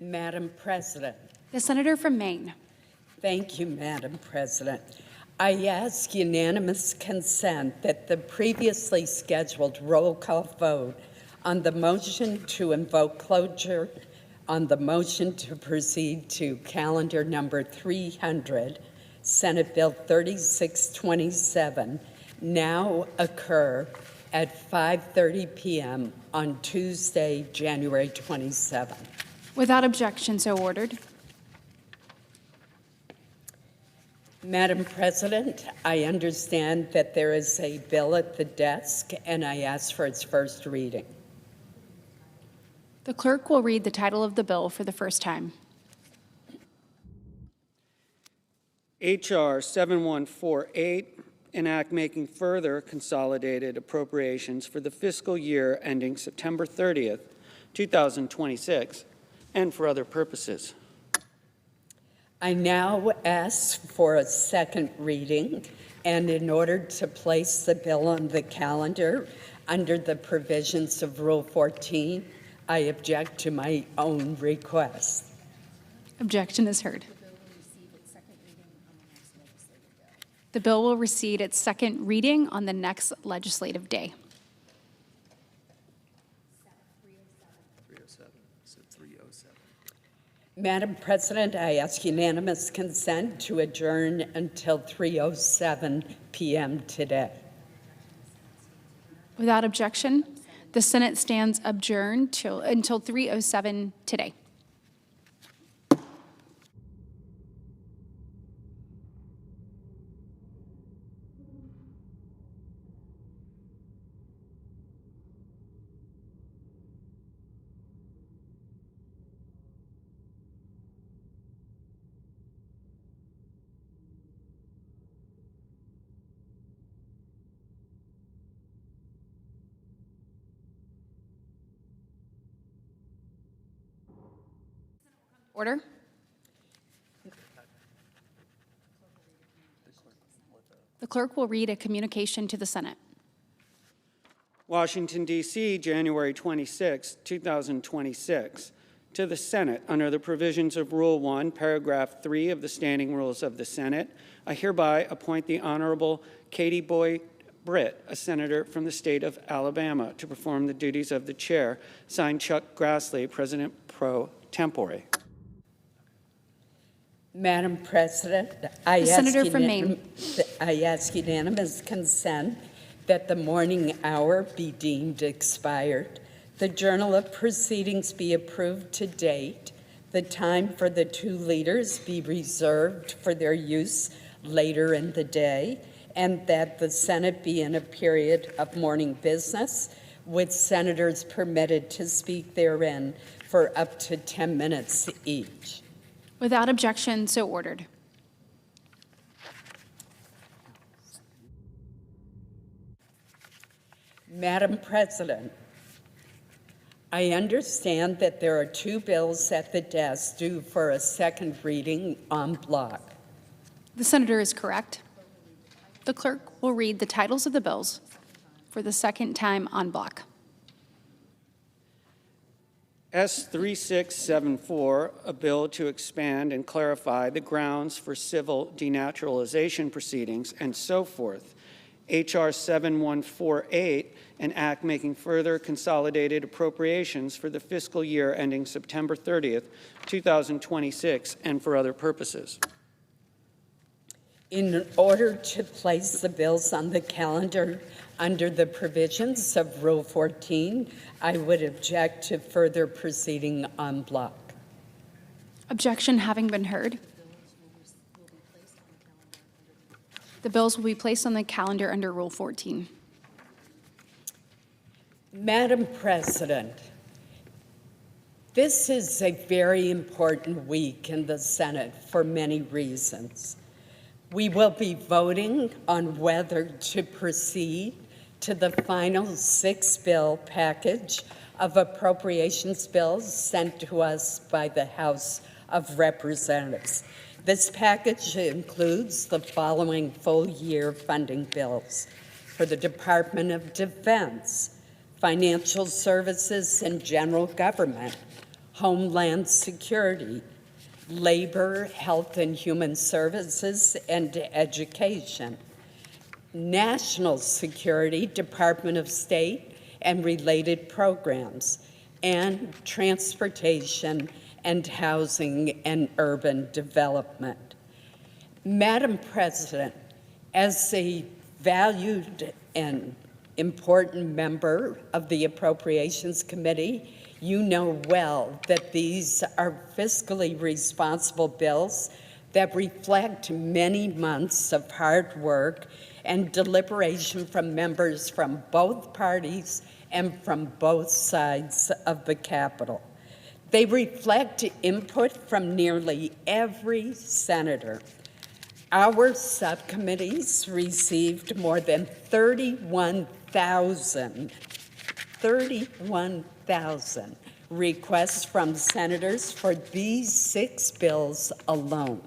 Madam President. The senator from Maine. Thank you, Madam President. I ask unanimous consent that the previously scheduled roll call vote on the motion to invoke cloture, on the motion to proceed to calendar number 300, Senate Bill 3627, now occur at 5:30 p.m. on Tuesday, January 27th. Without objection, so ordered. Madam President, I understand that there is a bill at the desk, and I ask for its first reading. The clerk will read the title of the bill for the first time. H.R. 7148, an act making further consolidated appropriations for the fiscal year ending September 30th, 2026, and for other purposes. I now ask for a second reading, and in order to place the bill on the calendar under the provisions of Rule 14, I object to my own request. Objection is heard. The bill will receive its second reading on the next legislative day. 307. Madam President, I ask unanimous consent to adjourn until 3:07 p.m. today. Without objection, the Senate stands adjourned until 3:07 today. Order. The clerk will read a communication to the Senate. Washington, D.C., January 26, 2026. To the Senate, under the provisions of Rule 1, Paragraph 3 of the Standing Rules of the Senate, I hereby appoint the Honorable Katie Boyd Britt, a senator from the state of Alabama, to perform the duties of the chair. Signed, Chuck Grassley, President pro tempore. Madam President, I ask unanimous consent that the morning hour be deemed expired, the Journal of Proceedings be approved to date, the time for the two leaders be reserved for their use later in the day, and that the Senate be in a period of morning business, with senators permitted to speak therein for up to 10 minutes each. Without objection, so ordered. Madam President, I understand that there are two bills at the desk due for a second reading en bloc. The senator is correct. The clerk will read the titles of the bills for the second time en bloc. S3674, a bill to expand and clarify the grounds for civil denaturalization proceedings and so forth. H.R. 7148, an act making further consolidated appropriations for the fiscal year ending September 30th, 2026, and for other purposes. In order to place the bills on the calendar under the provisions of Rule 14, I would object to further proceeding en bloc. Objection having been heard, the bills will be placed on the calendar under Rule 14. Madam President, this is a very important week in the Senate for many reasons. We will be voting on whether to proceed to the final 6-bill package of appropriations bills sent to us by the House of Representatives. This package includes the following full-year funding bills for the Department of Defense, Financial Services and General Government, Homeland Security, Labor, Health and Human Services, and Education, National Security, Department of State, and related programs, and Transportation and Housing and Urban Development. Madam President, as a valued and important member of the Appropriations Committee, you know well that these are fiscally responsible bills that reflect many months of hard work and deliberation from members from both parties and from both sides of the Capitol. They reflect input from nearly every senator. Our subcommittees received more than 31,000 requests from senators for these 6 bills alone.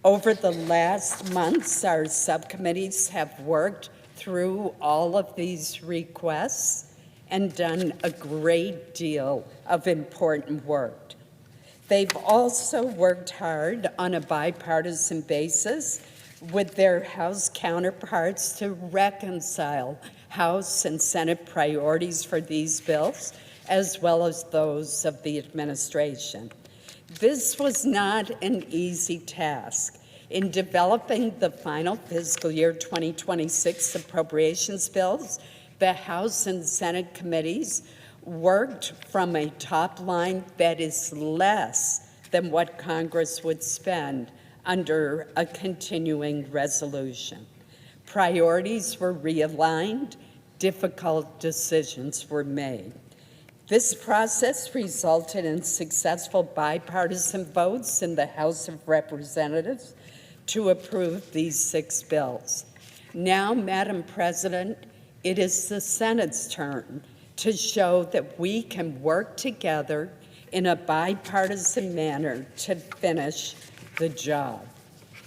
Over the last months, our subcommittees have worked through all of these requests and done a great deal of important work. They've also worked hard on a bipartisan basis with their House counterparts to reconcile House and Senate priorities for these bills, as well as those of the administration. This was not an easy task. In developing the final fiscal year 2026 appropriations bills, the House and Senate committees worked from a top line that is less than what Congress would spend under a continuing resolution. Priorities were realigned, difficult decisions were made. This process resulted in successful bipartisan votes in the House of Representatives to approve these 6 bills. Now, Madam President, it is the Senate's turn to show that we can work together in a bipartisan manner to finish the job.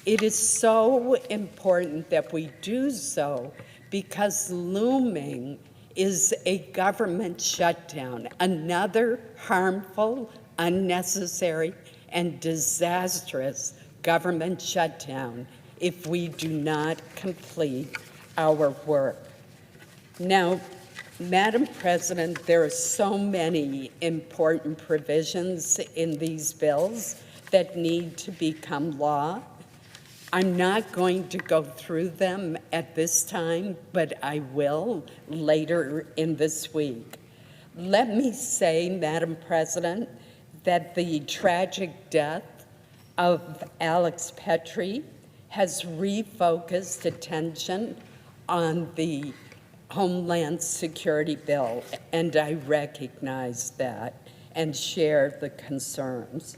It is so important that we do so because looming is a government shutdown, another harmful, unnecessary, and disastrous government shutdown if we do not complete our work. Now, Madam President, there are so many important provisions in these bills that need to become law. I'm not going to go through them at this time, but I will later in this week. Let me say, Madam President, that the tragic death of Alex Petrie has refocused attention on the Homeland Security bill, and I recognize that and share the concerns.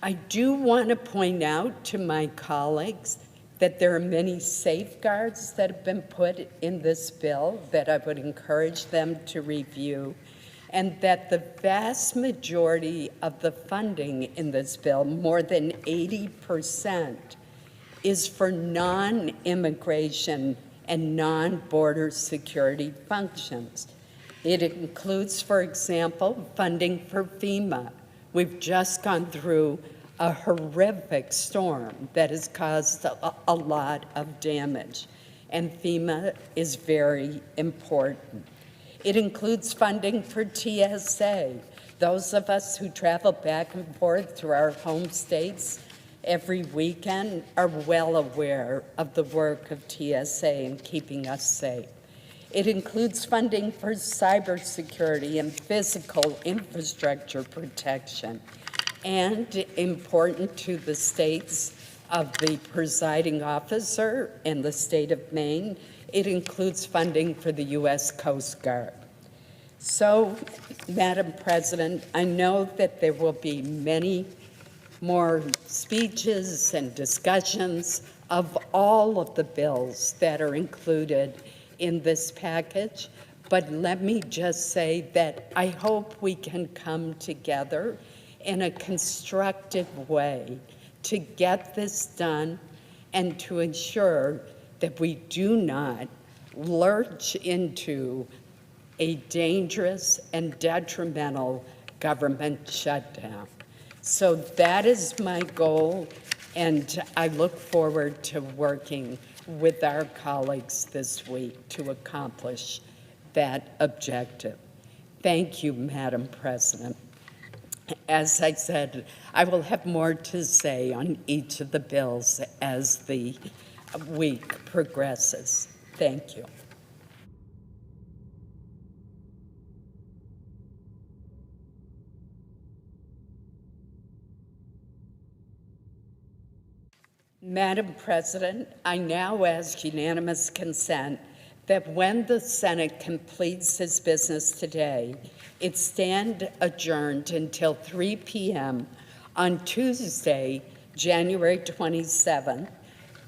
I do want to point out to my colleagues that there are many safeguards that have been put in this bill that I would encourage them to review, and that the vast majority of the funding in this bill, more than 80%, is for non-immigration and non-border security functions. It includes, for example, funding for FEMA. We've just gone through a horrific storm that has caused a lot of damage, and FEMA is very important. It includes funding for TSA. Those of us who travel back and forth through our home states every weekend are well aware of the work of TSA in keeping us safe. It includes funding for cybersecurity and physical infrastructure protection. And important to the states of the presiding officer and the state of Maine, it includes funding for the U.S. Coast Guard. So, Madam President, I know that there will be many more speeches and discussions of all of the bills that are included in this package, but let me just say that I hope we can come together in a constructive way to get this done and to ensure that we do not lurch into a dangerous and detrimental government shutdown. So that is my goal, and I look forward to working with our colleagues this week to accomplish that objective. Thank you, Madam President. As I said, I will have more to say on each of the bills as the week progresses. Thank you. Madam President, I now ask unanimous consent that when the Senate completes its business today, it stand adjourned until 3 p.m. on Tuesday, January 27th,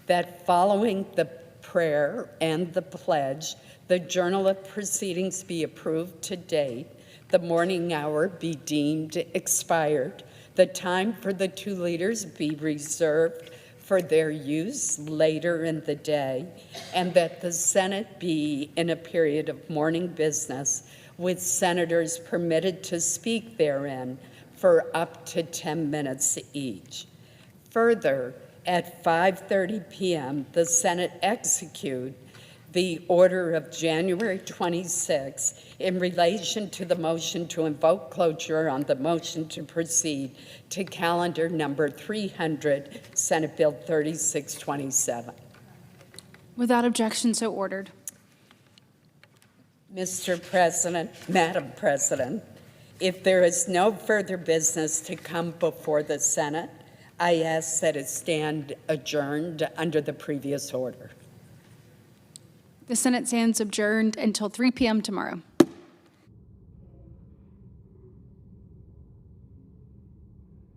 that following the prayer and the pledge, the Journal of Proceedings be approved to date, the morning hour be deemed expired, the time for the two leaders be reserved for their use later in the day, and that the Senate be in a period of morning business with senators permitted to speak therein for up to 10 minutes each. Further, at 5:30 p.m., the Senate execute the order of January 26 in relation to the motion to invoke cloture on the motion to proceed to calendar number 300, Senate Bill 3627. Without objection, so ordered. Mr. President, Madam President, if there is no further business to come before the Senate, I ask that it stand adjourned under the previous order. The Senate stands adjourned until 3 p.m. tomorrow.